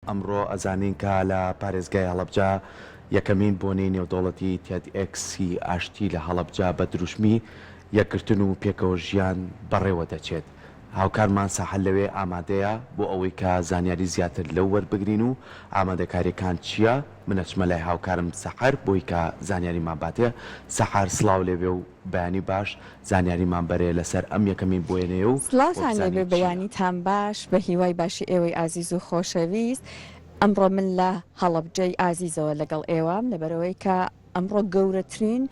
ئەمڕۆ ئەزانین کە لە پارێزگای هەڵەبجا یەکەمین بۆنەی نێودەوڵەتی TEDxی ئاشتی لە هەڵەبجا بە دروشمی یەکگرتن و پێکەوە ژیان بەڕێوە دەچێت. هاوکارمان ساحل لەوێ ئامادەیە بۆ ئەوەی کە زانیاری زیاتر لەو وەربگرین و ئامادەکاریەکان چییە؟ منەچمە لای هاوکارم سەحەر بۆی کە زانیاریمان باتێ. سەحەر سڵاو لێبێ و بەیانی باش زانیاریمان بەرێ لەسەر ئەم یەکەمین بۆیێنێ و سڵاوتان لێبێ بەیانیتان باش بە هیوای باشی ئێوەی ئازیز و خۆشەویست. ئەمڕۆ من لە هەڵەبجەی ئازیزەوە لەگەڵ ئێوەم لەبەرەوەی کە ئەمڕۆ گەورەترین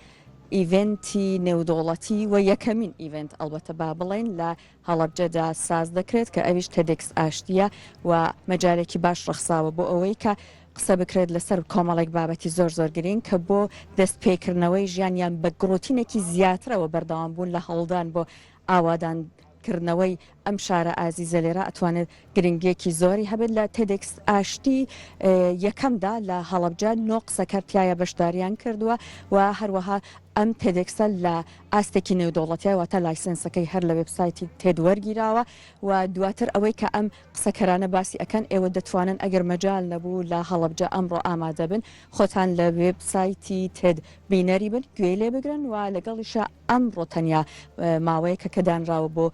ئیڤنتی نێودوڵەتی و یەکەمین ئیڤنت ئەلبەتە با بڵێن لە هەڵەبجەدا ساز دەکرێت کە ئەویش TEDx ئاشتیە و مەجارێکی باش ڕەخساوە بۆ ئەوەی کە قسە بکرێت لەسەر کۆمەڵێک بابەتی زۆر زۆر گرنگ کە بۆ دەستپێکردنەوەی ژیانیان بە گرۆتینێکی زیاترەوە بەردەوام بوون لە هەڵدان بۆ ئاوادانکردنەوەی ئەم شارە ئازیزە لێرە ئەتوانێت گرنگێکی زۆری هەبێت لە TEDx ئاشتی یەکەمدا لە هەڵەبجە 9 قسەکەرتایە بەشداریان کردووە و هەروەها ئەم TEDxە لە ئاستێکی نێودوڵەتیەوە لایسنسەکەی هەر لە وێبسایتی TED وەرگیراوە و دواتر ئەوەی کە ئەم قسەکەرانە باسی ئەکەن ئێوە دەتوانن ئەگەر مەجال نەبوو لە هەڵەبجە ئەمڕۆ ئامادە بن خۆتان لە وێبسایتی TED بینەری بن گوێ لێ بگرن و لەگەڵیشە ئەمڕۆ تەنیا ماوەیەکە کە دانراوە بۆ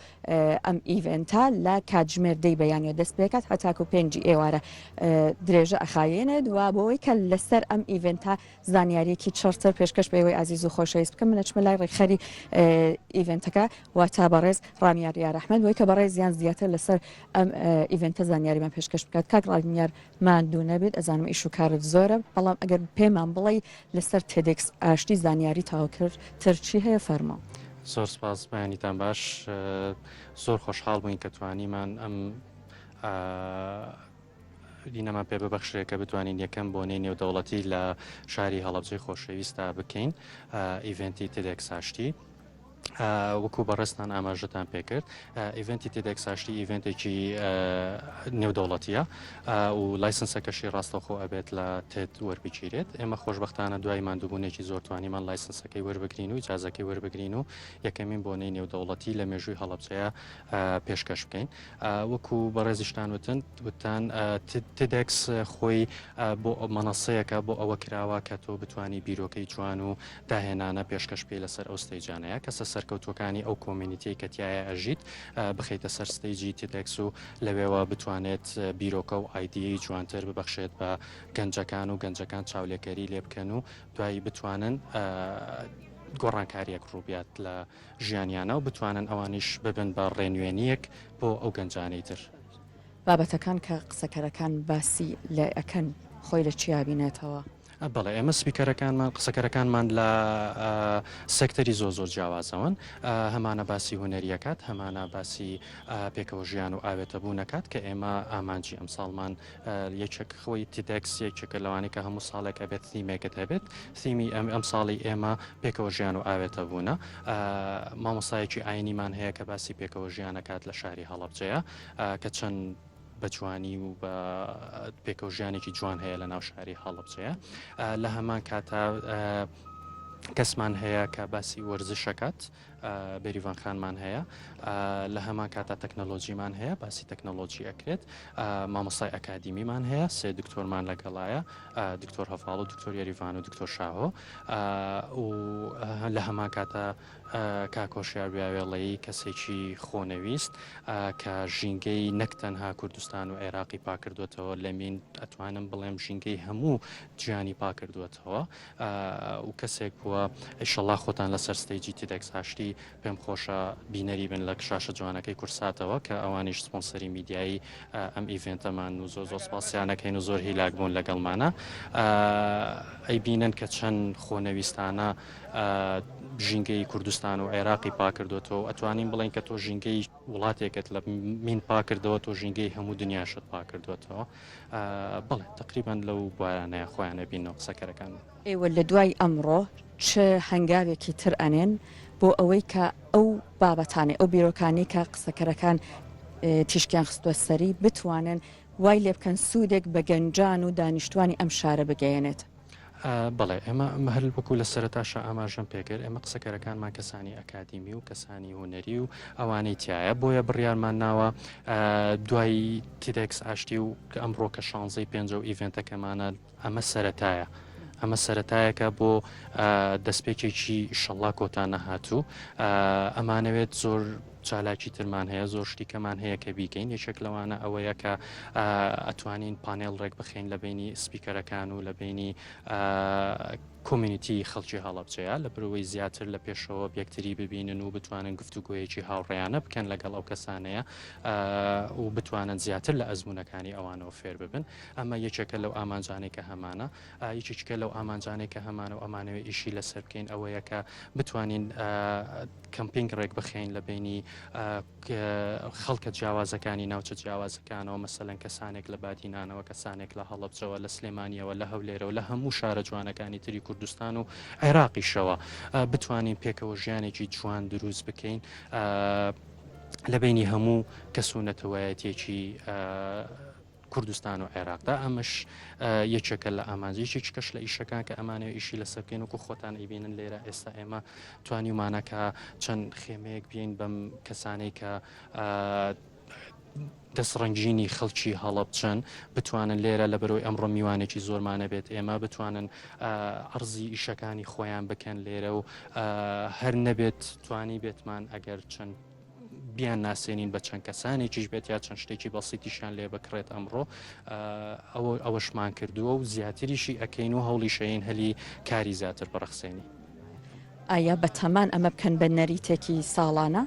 ئەم ئیڤنتا لە کاتژمێردەی بەیانیە دەست پێکات هەتاکو 5 ئێوارە درێژە ئەخایێنێت و بۆەوەی کە لەسەر ئەم ئیڤنتا زانیاریەکی چڕتر پێشکەش بە ئێوەی ئازیز و خۆشەویست بکەم منەچمە لای ڕێکخەری ئیڤنتەکە و تا بەڕێز ڕامیار یارەحمەد بۆی کە بەڕێز زیان زیاتر لەسەر ئەم ئیڤنتە زانیاریمان پێشکەش بکات کاک ڕامیار ماندوو نەبێت ئەزانم ئیش و کارت زۆرە بەڵام ئەگەر پێمان بڵێ لەسەر TEDx ئاشتی زانیاری تاوکرد ترچی هەیە فەرمۆ. زۆر سپاس بەیانیتان باش زۆر خۆشحاڵ بووین کە توانیمان ئەم بینەمان پێ ببەخشێت کە بتوانین یەکەم بۆنەی نێودەوڵەتی لە شاری هەڵەبجەی خۆشەویستە بکەین ئیڤنتی TEDx ئاشتی وەکو بەڕێستان ئاماژەتان پێکرد ئیڤنتی TEDx ئاشتی ئیڤنتێکی نێودەوڵەتیە و لایسنسەکەشی ڕاستەوخۆ ئەبێت لە TED وەربگیرێت ئێمە خۆشبەختانە دوای ماندووبوونێکی زۆر توانیمان لایسنسەکەی وەربگرین و ئیجازەکەی وەربگرین و یەکەمین بۆنەی نێودەوڵەتی لە مێژووی هەڵەبجەیە پێشکەش بکەین وەکو بەڕێزیشتان وتان TEDx خۆی بۆ مەنەسەیەکە بۆ ئەوە کراوە کە تۆ بتانی بیرۆکەی جوان و داهێنانە پێشکەش پێی لەسەر ئەو ستەیجانەیە کەسە سەرکەوتوەکانی ئەو کۆمیونیتی کە تایە ئەژیت بخەیتە سەر ستەیجی TEDx و لەوێەوە بتوانێت بیرۆکە و ئایدیەی جوانتر ببەخشێت بە گەنجەکان و گەنجەکان چاولێکەری لێ بکەن و دوایی بتوانن گۆڕانکاریەک ڕووبیات لە ژیانیانە و بتوانن ئەوانیش ببن بە ڕێنوێنیەک بۆ ئەو گەنجانەی تر. بابەتەکان کە قسەکەرەکان باسی لە ئەکەن خۆی لە چیا بینێتەوە؟ بەڵێ ئێمە سپیکەرەکانمان قسەکەرەکانمان لە سێکتەری زۆر جیاوازەوەن هەمانە باسی هوەریەکات هەمانە باسی پێکەوە ژیان و ئاوێتەبوونەکات کە ئێمە ئامانجی ئەمساڵمان یەکێک خۆی TEDx یەکێکە لەوانی کە هەموو ساڵێک ئەبێت تیمێکت هەبێت تیمی ئەم ساڵی ئێمە پێکەوە ژیان و ئاوێتەبوونە مامۆسایەکی ئاینیمان هەیە کە باسی پێکەوە ژیانەکات لە شاری هەڵەبجەیە کە چەند بەجوانی و بە پێکەوە ژیانێکی جوان هەیە لە ناو شاری هەڵەبجەیە لە هەمان کاتە کەسمان هەیە کە باسی وەرزشەکەات بەریڤانخانمان هەیە لە هەمان کاتە تەکنەلۆژیمان هەیە باسی تەکنەلۆژی ئەکرێت مامۆسای ئەکادیمیمان هەیە سێ دکتۆرمان لەگەڵایە دکتۆر هەفاڵ و دکتۆر یاریڤان و دکتۆر شاهۆ و لە هەمان کاتە کاکۆشیار بیاوێڵەیی کەسێکی خۆنەویست کە ژینگەی نەکتەنها کوردستان و عێراقی پاکردوێتەوە لە مین ئەتوانم بڵێم ژینگەی هەموو گیانی پاکردوێتەوە و کەسێک بووە ئیشەڵا خۆتان لەسەر ستەیجی TEDx ئاشتی پێم خۆشە بینەری بن لە شاشە جوانەکەی کورساتەوە کە ئەوانیش سپۆنسەری میدیایی ئەم ئیڤنتەمان و زۆر سپاسیانەکەین و زۆر هیلاک بوون لەگەڵمانە ئەی بینن کە چەند خۆنەویستانە ژینگەی کوردستان و عێراقی پاکردوێتەوە ئەتوانین بڵین کە تۆ ژینگەی وڵاتێکت لە مین پاکردەوە تۆ ژینگەی هەموو دنیاشت پاکردوێتەوە بڵێ تقریبان لەو بوارانەیە خۆیانە بینەوە قسەکەرەکان ئێوە لە دوای ئەمڕۆ چه هەنگاوێکی تر ئەنێن بۆ ئەوەی کە ئەو بابەتانێ ئەو بیرۆکانی کە قسەکەرەکان تیشکیان خستووە سەری بتوانن وای لێ بکەن سوودێک بە گەنجان و دانیشتوانی ئەم شارە بگەیەنێت بەڵێ ئێمە هەر وەکو لە سەرتاشە ئاماژەم پێکرد ئێمە قسەکەرەکانمان کەسانی ئەکادیمی و کەسانی هوەری و ئەوانەی تایە بۆیە بڕیارمان ناوە دوای تیدەکس ئاشتی و ئەمڕۆ کە 16 پێنج و ئیڤنتەکەمانە ئەمە سەرەتایە. ئەمە سەرەتایەکە بۆ دەستپێکێکی شەڵا کۆتان نەهاتوو ئەمانەوێت زۆر چالاکی ترمان هەیە زۆر شتیکەمان هەیە کە بیکەین یەکێک لەوانە ئەوەیە کە ئەتوانین پانێڵ ڕێک بخین لە بینی سپیکەرەکان و لە بینی کۆمیونیتی خەڵکی هەڵەبجەیە لە برەوەی زیاتر لە پێشەوە یەکتری ببینن و بتوانن گفتوگویەکی هاوڕێیانە بکەن لەگەڵ ئەو کەسانەیە و بتوانن زیاتر لە ئەزمونونەکانی ئەوانەوە فێر ببن ئەمە یەکێکە لەو ئامانجانێک کە هەمانە یەکێکە لەو ئامانجانێک کە هەمانە و ئەمانەوە ئیشی لەسەر بکەین ئەوەیە کە بتوانین کەمپینگ ڕێک بخێن لە بینی خەڵکە جیاوازەکانی ناوچە جیاوازەکانەوە مەسەلەن کەسانێک لە بادینانەوە کەسانێک لە هەڵەبجەوە لە سلێمانیەوە لە هەولێرە و لە هەموو شارە جوانەکانی تری کوردستان و عێراقیشەوە بتوانین پێکەوە ژیانێکی جوان دروست بکەین لە بینی هەموو کەسوونەتەوەیەتێکی کوردستان و عێراقدا ئەمەش یەکێکە لە ئامانجێکی کەش لە ئیشەکان کە ئەمانەوە ئیشی لەسەر بکەین وکو خۆتان ئەیبینن لێرە ئێستا ئێمە توانیمانەکە چەند خێمەیەک بین بەم کەسانەی کە دەستڕنجینی خەڵکی هەڵەبچەن بتوانن لێرە لە بەرەوەی ئەمڕۆ میوانێکی زۆرمانە بێت ئێمە بتوانن ئەرزی ئیشەکانی خۆیان بکەن لێرە و هەر نەبێت توانی بێتمان ئەگەر چەند بیان ناسێنین بە چەند کەسانێکیش بێت یا چەند شتێکی بەسیتیشان لێ بکڕێت ئەمڕۆ ئەوەشمان کردووە و زیاتریشی ئەەکەین و هەوڵی شەین هەلی کاری زیاتر بەرەخسێنی ئایا بە تەمان ئەمە بکەن بە نەریتێکی ساڵانە؟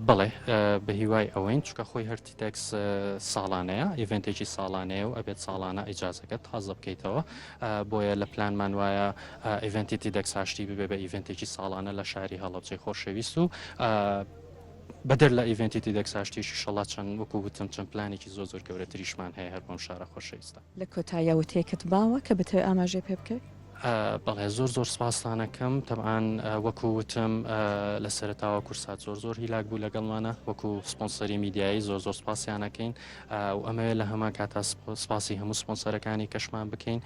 بڵێ بە هیوای ئەوەین چکە خۆی هەرتی تەکس ساڵانەیە ئیڤنتێکی ساڵانەیە و ئەبێت ساڵانە ئیجازەکە تازە بکەیتەوە بۆیە لە پلانمان وایە ئیڤنتی دەکساشتی ببێ بە ئیڤنتێکی ساڵانە لە شاری هەڵەبجەی خۆشەویست و بەدەر لە ئیڤنتی دەکساشتێکی شەڵات چەند وەکو وتم چەند پلانێکی زۆر زۆر گەورەتریشمان هەیە هەر بۆم شارە خۆشەویستە لە کۆتاییەوە تێکت باوە کە بتەوێت ئاماژێ پێ بکەیت؟ بەڵێ زۆر سپاسانەکەم تەبعاان وەکو وتم لە سەرتاوە کورسات زۆر هیلاک بوو لەگەڵمانە وەکو سپۆنسەری میدیایی زۆر سپاسیانەکەین و ئەمەوێت لە هەمان کاتا سپاسی هەموو سپۆنسەرەکانی کەشمان بکەین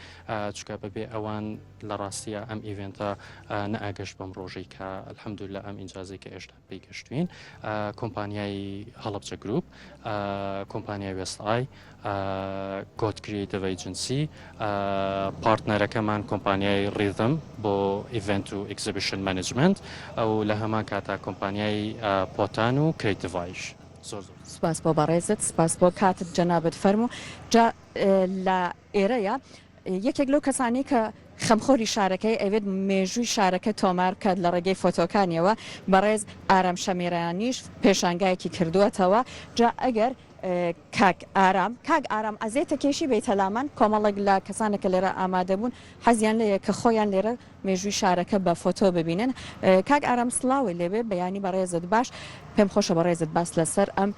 چکە بەبێ ئەوان لە ڕاستیە ئەم ئیڤنتە نەئاگەشت بەم ڕۆژەی کە الحەمدولillah ئەم ئینجازی کە ئێشتا پێی گەشتوین کۆمپانیای هەڵەبجە گروپ کۆمپانیای وێستای گۆت کریتیڤ ئیجنسی پارتنەرەکەمان کۆمپانیای ریدم بۆ ئیڤنت و ئەکزیبیشن مانجمنت ئەو لە هەمان کاتا کۆمپانیای پۆتان و کریتیڤایش زۆر سپاس بۆ بەڕێزت سپاس بۆ کاتت جەنابەت فەرموو جا لە ئێرەیە یەکێک لەو کەسانی کە خەمخۆری شارەکەی ئەوێت مێژووی شارەکە تۆمار بکات لە ڕێگەی فۆتۆکانیەوە بەڕێز ئارام شەمیرانیش پێشانگایەکی کردووەتەوە جا ئەگەر کاک ئارام ئەزێتە کێشی بەیتەلامان کۆمەڵێک لە کەسانێکە لێرە ئامادە بوون حەزیان لەیە کە خۆیان لێرە مێژووی شارەکە بە فۆتۆ ببینن کاک ئارام سڵاوی لێبێ بەیانی بەڕێزت باش پێم خۆشە بەڕێزت باس لەسەر ئەم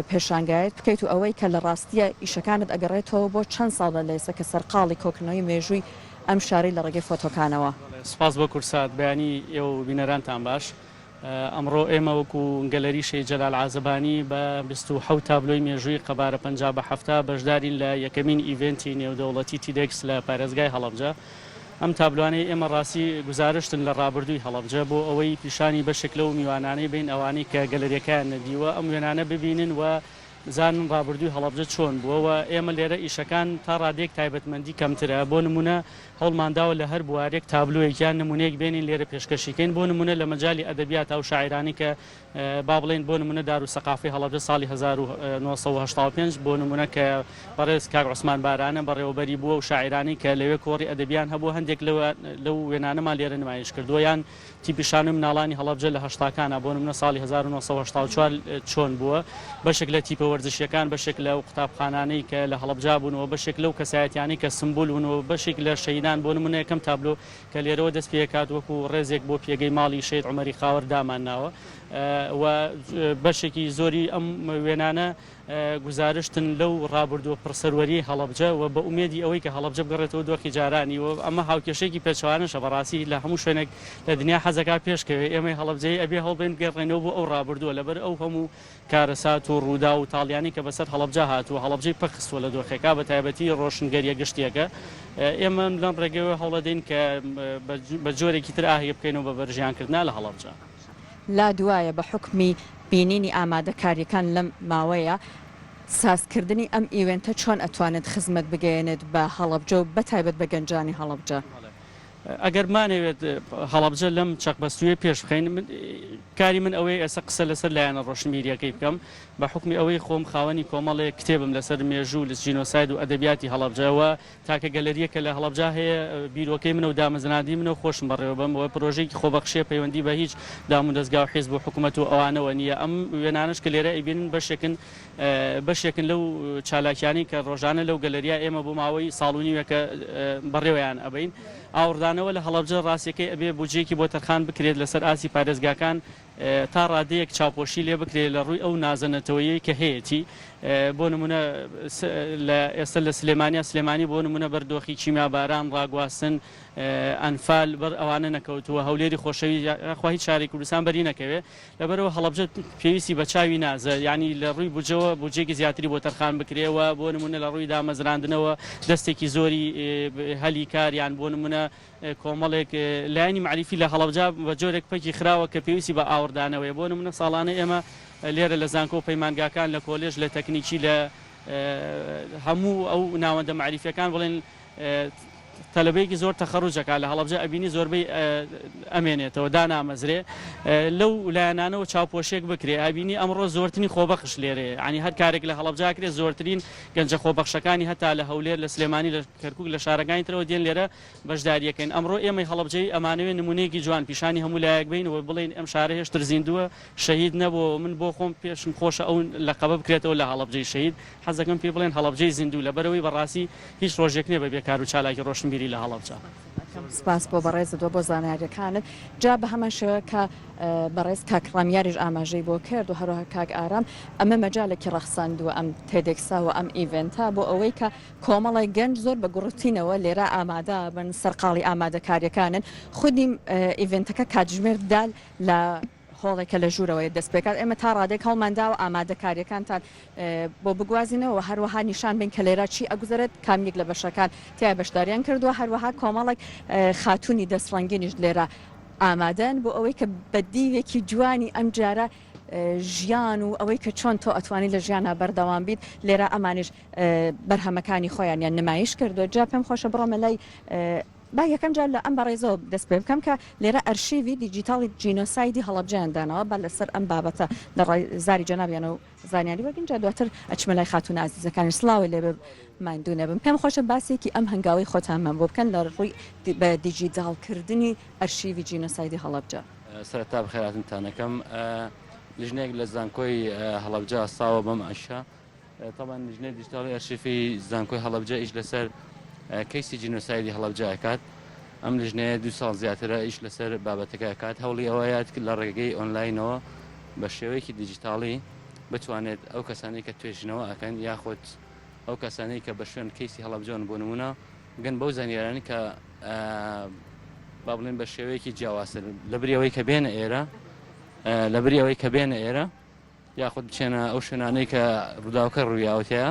پێشانگایت بکەیت و ئەوەی کە لە ڕاستیە ئیشەکانت ئەگەڕێتەوە بۆ چەند ساڵە لێسە کە سەرقاڵی کۆکردنەوەی مێژووی ئەم شاری لە ڕێگەی فۆتۆکانەوە سپاس بۆ کورسات بەیانی ئێوە بینەرانتان باش ئەمڕۆ ئێمە وەکو گەلەریشەی جەلال عازەبانی بە 27 تابلۆی مێژووی قەبارە 57 بەشدارین لە یەکەمین ئیڤنتی نێودەوڵەتی تیدەکس لە پارێزگای هەڵەبجە ئەم تابلوانەی ئێمە ڕاستی گزارشتن لە ڕابردووی هەڵەبجە بۆ ئەوەی پیشانی بەشێک لەو میوانانەی بین ئەوانەی کە گەلەریەکان نەدیوە ئەم وێنانە ببینن و زانن ڕابردووی هەڵەبجە چۆن بووەوە ئێمە لێرە ئیشەکان تا ڕادێک تایبەتمەندی کەمترە بۆ نمونە هەوڵمانداوە لە هەر بوارێک تابلوێکیان نمونەیەک بێنین لێرە پێشکەشیکەین بۆ نمونە لە مەجای ئەدەبیات ئەو شاعرانی کە با بڵێن بۆ نمونە دار و سەقافی هەڵەبجە ساڵی 1985 بۆ نمونە کە بەڕێز کاک عوسمان بارانە بەڕێوەبەری بووە و شاعرانی کە لەوێ کۆڕی ئەدەبیان هەبوو هەندێک لەو وێنانەمان لێرە نمایش کردووە یان تیپیشانە مناڵانی هەڵەبجە لە هەشتاکانە بۆ نمونە ساڵی 1984 چۆن بووە بەشێک لە تیپە وەرزشیەکان بەشێک لە قوتابخانانەی کە لە هەڵەبجا بوونەوە بەشێک لەو کەسایەتیانی کە سمبول بوونەوە بەشێک لە شەیدان بۆ نمونە یەکەم تابلۆ کە لێرەوە دەست پێکات وەکو ڕێزێک بۆ پێگەی ماڵی شەید عومەری خاوەر دامانناوە و بەشێکی زۆری ئەم وێنانە گزارشتن لەو ڕابردووە پرسەروەری هەڵەبجە و بە ئومێدی ئەوەی کە هەڵەبجە بگەڕێتەوە دۆخی جارانی و ئەمە هاوکێشێکی پێچوانەشە بەڕاستی لە هەموو شوێنێک لە دنیا حەزەکە پێشکەوێ ئێمە هەڵەبجەی ئەبێ هەڵبێن گەڕێنەوە بۆ ئەو ڕابردووە لەبەر ئەو هەموو کارەسات و ڕوودا و تاڵیانی کە بەسەر هەڵەبجە هاتووە هەڵەبجەی پەخستووە لە دۆخێکا بە تایبەتی ڕۆشنگەریە گشتیەکە ئێمە لەم ڕێگەوە هەوڵەدەین کە بە جۆرێکی تر ئاهەیە بکەینەوە بە بەرژیانکردنا لە هەڵەبجە. لا دوایە بە حکمی بینینی ئامادەکاریەکان لەم ماوەیە سازکردنی ئەم ئیڤنتە چۆن ئەتوانێت خزمەت بگەێنێت بە هەڵەبجە و بەتایبەت بە گەنجانی هەڵەبجە. ئەگەرمانەوێت هەڵەبجە لەم چەقبەستوێ پێش بخەین کاری من ئەوەی ئێستا قسە لەسەر لایەنە ڕۆشنبیریەکەی بکەم بە حکمی ئەوەی خۆم خاوەنی کۆمەڵێک کتێبم لەسەر مێژوو لە جینۆساید و ئەدەبیاتی هەڵەبجەوە تاکە گەلەریەکە لە هەڵەبجا هەیە بیرۆکەی منە و دامەزراندی منە و خۆشم بەڕێوە بمەوە پرۆژێکی خۆبەخشیە پەیوەندی بە هیچ دام و دەستگا و حیزب و حکوومەت و ئەوانەوە نییە ئەم وێنانش کە لێرە ئەیبینن بەشێکن لەو چالاکیانی کە ڕۆژانە لەو گەلەریا ئێمە بۆ ماوەی ساڵونیوەکە بەڕێوەیان ئەبین ئاوردانەوە لە هەڵەبجە ڕاستیەکەی ئەبێ بوجێکی بۆ تەرخان بکرێت لەسەر ئاسی پارێزگاکان تا ڕادەیەک چاوپۆشی لێ بکرێت لە ڕووی ئەو نازەنەتەوەیەی کە هەیەی بۆ نمونە ئێستا لە سلێمانی بۆ نمونە بەردۆخی چیما باران ڕاگواستن ئەنفال بەر ئەوانە نەکەوتووە هەولێری خۆشەوی خوا هیچ شاری کوردستان بەری نەکەوێت لەبەرەوە هەڵەبجە پێویستی بە چاوی نازە ینی لە ڕووی بجەوە بجێکی زیاتری بۆ تەرخان بکرێەوە بۆ نمونە لە ڕووی دامەزراندنەوە دەستێکی زۆری هەلی کاریان بۆ نمونە کۆمەڵێک لایانی معریفی لە هەڵەبجا بە جۆرێک پەکی خراوە کە پێویستی بە ئاوردانەوەی بۆ نمونە ساڵانە ئێمە لێرە لە زانکۆ پەیمانگاکان لە کۆلێژ لە تەکنیکی لە هەموو ئەو ناوەندە معریفەکان بڵێن تەلەبەیەکی زۆر تەخەڕوجەکە لە هەڵەبجە ئەبینی زۆربەی ئەمێنێتەوە دانامەزرێ لەو لایەنانەوە چاوپۆشێک بکرێ ئابینی ئەمڕۆ زۆرترین خۆبەخش لێرێ عنی هەر کارێک لە هەڵەبجاکرێت زۆرترین گەنجە خۆبەخشەکانی هەتا لە هەولێر لە سلێمانی لە کەرکووک لە شارەکانی ترەوە دێن لێرە بەشداریەکەین ئەمڕۆ ئێمەی هەڵەبجەی ئەمانەوێت نمونەیەکی جوان پیشانی هەموو لایەک بینەوە بڵین ئەم شارە هێشتر زیندووە شەهید نەبووە من بۆ خۆم پێشم خۆشە ئەو لەقەبە بکرێتەوە لە هەڵەبجەی شەهید حەزەکەم پێ بڵێن هەڵەبجەی زیندوو لەبەرەوەی بەڕاستی هیچ ڕۆژێک نییە بە بێکار و چالاکی ڕۆشنبیری لە هەڵەبجە. سپاس بۆ بەڕێزتەوە بۆ زانیاریەکانت جا بە هەمان شێوە کە بەڕێز کاکڕامیاریش ئاماژەی بۆ کرد و هەروەها کاک ئارام ئەمە مەجالێکی ڕەخساندووە ئەم تێدێکسا و ئەم ئیڤنتە بۆ ئەوەی کە کۆمەڵی گەنج زۆر بە گوڕتینەوە لێرە ئامادە بن سەرقاڵی ئامادەکاریەکانن خودی ئیڤنتەکە کاتژمێر دال لە هۆڵێکە لە ژوورەوەی دەست پێکات ئێمە تا ڕادێک هەڵماندا و ئامادەکاریەکانتان بۆ بگوازینەوە هەروەها نیشان بین کە لێرە چی ئەگوزارێت کامیک لە بەشەکان تیا بەشداریان کردووە هەروەها کۆمەڵێک خاتوونی دەستڕەنگینیش لێرە ئامادەن بۆ ئەوەی کە بە دیوێکی جوانی ئەم جارە ژیان و ئەوەی کە چۆن تۆ ئەتوانی لە ژیانە بەردەوام بیت لێرە ئەمانش بەرهەمەکانی خۆیان یان نمایش کردو جا پێم خۆشە بڕۆمە لای با یەکەم جار لە ئەم بەڕێزەوە دەست پێ بکەم کە لێرە ئەرشیوی دیجیتاڵی جینۆسایدی هەڵەبجەیاندانەوە بە لەسەر ئەم بابەتە لە زاری جەنابیانە و زانیاری وەگەن جا دواتر ئەچمە لای خاتون ئازیزەکانی سڵاوی لێ ماندوو نەبم پێم خۆشە باسێکی ئەم هەنگاوی خۆتانمان بۆ بکەن لە ڕووی بە دیجیتالکردنی ئەرشیوی جینۆسایدی هەڵەبجە. سەرەتا بخێراتتانەکەم لژنێک لە زانکۆی هەڵەبجە ئەستاوە بەم ئەشە طبعا لژنەی دیجیتاڵی ئەرشیفی زانکۆی هەڵەبجە ئیش لەسەر کەیسی جینۆسایدی هەڵەبجەکات ئەم لژنەیە 2 ساڵ زیاترە ئیش لەسەر بابەتەکەکات هەوڵی ئەوەیەت لە ڕێگەی ئۆنلاینەوە بە شێوەیەکی دیجیتاڵی بتوانێت ئەو کەسانی کە توێژنەوە ئەکەن یاخود ئەو کەسانی کە بە شوێن کەیسی هەڵەبجەن بۆ نمونە بگەن بەو زانیارانی کە با بڵێن بە شێوەیەکی جیاوازتر لەبریەوەی کە بێنە ئێرە لەبریەوەی کە بێنە ئێرە یاخود بچێنە ئەو شوێنانەی کە ڕووداوکە ڕوویاوتەیە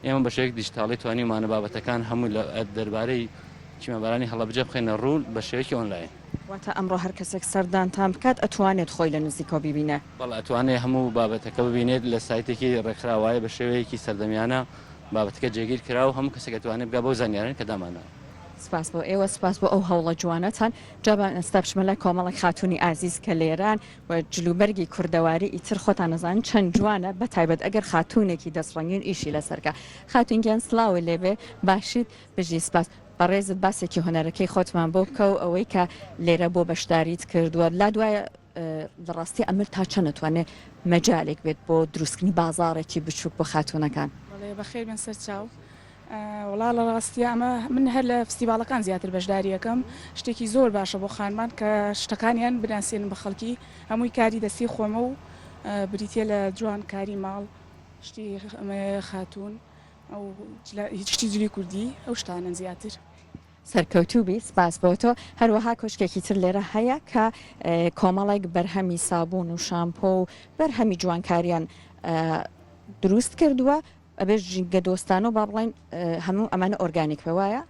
ئێمە بە شێوەیەک دیجیتاڵی توانیمانە بابەتەکان هەموو لە دەربارەی چیمەبارانی هەڵەبجە بخێنە ڕوو بە شێوەیەکی ئۆنلاین. واتە ئەمڕۆ هەر کەسێک سەردانتان بکات ئەتوانێت خۆی لە نزیکەوە ببینە. بەڵێ ئەتوانێت هەموو بابەتەکە ببینێت لە سایتێکی ڕێکخراوایە بە شێوەیەکی سەردەمیانە بابەتەکە جێگیر کرا و هەموو کەسێک دەتوانێت بگا بەو زانیاران کە دامانەوە. سپاس بۆ ئێوە سپاس بۆ ئەو هەوڵە جوانەتان جابان ئەستا بچمە لای کۆمەڵێک خاتوونی ئازیز کە لێران و جلوبەرگی کوردەواری ئیتر خۆتان نەزانن چەند جوانە بە تایبەت ئەگەر خاتوونێکی دەستڕەنگین ئیشی لەسەرکە خاتونگیان سلااوی لێبێ باشیت بژی سپاس بەڕێزت باسێکی هۆنەرەکەی خۆتمان بۆ بکە و ئەوەی کە لێرە بۆ بەشداریت کردووە لا دوایە ڕاستی ئەمر تا چەند نتوانێت مەجالێک بێت بۆ دروستکردنی بازارێکی بچووک بۆ خاتوونەکان. بەخێر بن سەر چاو وڵا لە ڕاستیە ئەمە من هەر لە فستیڤالەکان زیاتر بەشداری یەکەم شتێکی زۆر باشە بۆ خانمان کە شتەکانیان بناسیێن بە خەڵکی هەمووی کاری دەستی خۆمە و بریتە لە جوان کاری ماڵ شتی خاتون ئەو هیچ شتی جولی کوردی ئەو شتانە زیاتر. سەرکەوتوبی سپاس بۆ تۆ هەروەها کۆشکێکی تر لێرە هەیە کە کۆمەڵێک بەرهەمی سابوون و شامپۆ و بەرهەمی جوانکاریان دروست کردووە ئەبێ ژینگە دۆستانە و با بڵین هەموو ئەمانە ئۆرگانیک بە وایە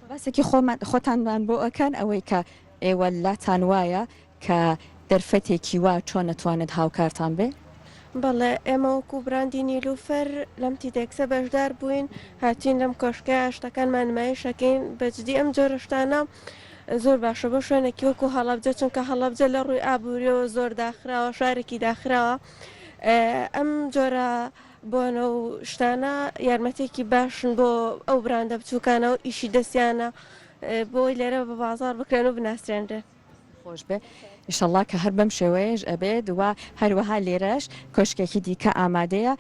باسێکی خۆتانمان بۆ ئەکەن ئەوەی کە ئێوە لاتان وایە کە دەرفەتێکی وا چۆن نەتوانێت هاوکارتان بێ؟ بەڵێ ئێمە وەکو براندی نیلوفەر لەم تیدێکسە بەشدار بووین هاتین لەم کۆشکە شتەکانمان نمایشەکەین بەجددی ئەم جۆرە شتانە زۆر باشە بۆ شوێنێکی وەکو هەڵەبجە چونکە هەڵەبجە لە ڕووی ئابووریەوە زۆر داخراوە شارێکی داخراوە ئەم جۆرە بۆنە و شتانە یارمەتێکی باشن بۆ ئەو براندە بچووکانە و ئیشی دەستیانە بۆی لێرە بە بازار بکرێن و بناسرێنرێ. خۆش بێ ئیشەڵڵا کە هەر بەم شێوەیەش ئەبێت و هەروەها لێرەش کۆشکێکی دیکە ئامادەیە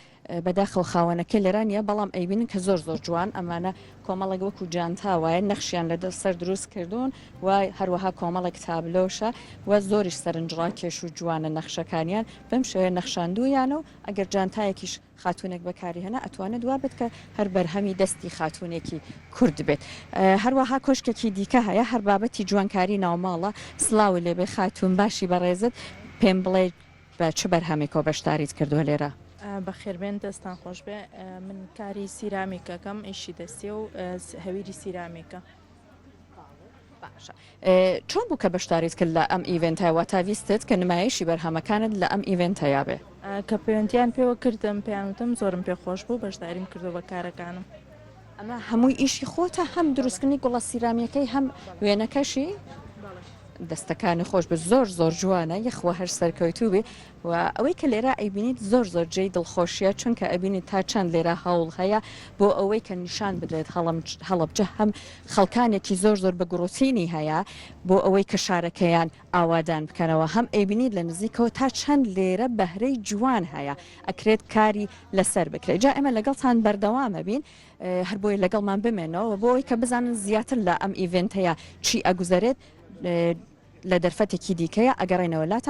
بەداخەڵ خاوەنەکە لێرانە بەڵام ئەیبینن کە زۆر زۆر جوان ئەمانە کۆمەڵێک وەکو جانتاوایە نەخشیان لە سەر دروست کردوون و هەروەها کۆمەڵێک تابلۆشە و زۆریش سەرنجڕا کێش و جوانە نەخشەکانیان بەم شێوەیە نەخشاندویانە و ئەگەر جانتایەکیش خاتونێک بەکاری هەنا ئەتوانێت دوا بێت کە هەر بەرهەمی دەستی خاتونێکی کورد بێت هەروەها کۆشکێکی دیکە هەیە هەر بابەتی جوانکاری ناوماڵە سلااو لێبێ خاتون باشی بەڕێزت پێم بڵێ بە چ بەرهەمێکەوە بەشداریت کردووە لێرە بەخێربێن دەستان خۆش بێ من کاری سیرامێکەکەم ئیشی دەستی و هەویری سیرامێکە باشە چۆن بوو کە بەشداریت کرد لە ئەم ئیڤنتایەوە تا ویستت کە نمایشی بەرهەمەکانت لە ئەم ئیڤنتەیە بێ کە پەیوەندیان پێوە کردم پێیانوتم زۆرم پێخۆش بوو بەشداریم کردو بە کارەکانم ئەمە هەمووی ئیشی خۆتە هەم دروستکردنی گوڵە سیرامیەکەی هەم وێنەکەشی دەستەکانی خۆش بە زۆر زۆر جوانە یەخوە هەر سەرکەوتوو بێ و ئەوەی کە لێرە ئەیبینیت زۆر زۆر جێی دڵخۆشیە چونکە ئەبینیت تا چەند لێرە هەوڵ هەیە بۆ ئەوەی کە نیشان بدرێت هەڵەبجە هەم خەڵکانێکی زۆر زۆر بە گڕوتینی هەیە بۆ ئەوەی کە شارەکەیان ئاوادان بکەنەوە هەم ئەیبینیت لە نزیکەوە تا چەند لێرە بەهرەی جوان هەیە ئەکرێت کاری لەسەر بکرێت جا ئێمە لەگەڵتان بەردەوامە بین هەر بۆی لەگەڵمان بمێنەوە بۆ ئەوەی کە بزانن زیاتر لە ئەم ئیڤنتەیە چی ئەگوزارێت لە دەرفەتێکی دیکەیە ئەگەڕێنەوە لاتان